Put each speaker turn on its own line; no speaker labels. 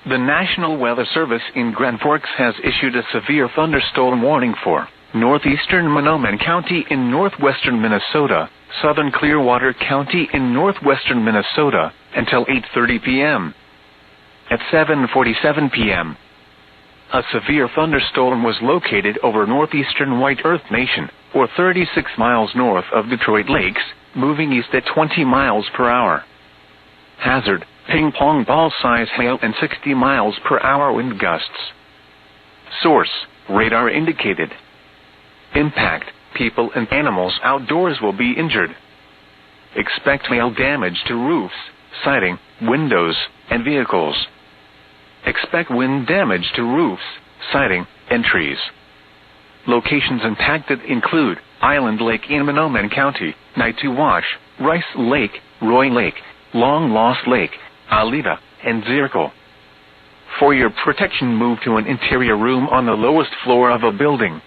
The National Weather Service in Grand Forks has issued a severe thunderstorm warning for northeastern Mahnomen County in northwestern Minnesota, southern Clearwater County in northwestern Minnesota, until 8:30 p.m. At 7:47 p.m., a severe thunderstorm was located over northeastern White Earth Nation, or 36 miles north of Detroit Lakes, moving east at 20 miles per hour. Hazard: ping-pong ball-size hail and 60 miles per hour wind gusts. Source: radar indicated. Impact: people and animals outdoors will be injured. Expect hail damage to roofs, siding, windows, and vehicles. Expect wind damage to roofs, siding, and trees. Locations impacted include Island Lake in Mahnomen County, Nituwash, Rice Lake, Roy Lake, Long Lost Lake, Alita, and Zirkle. For your protection, move to an interior room on the lowest floor of a building.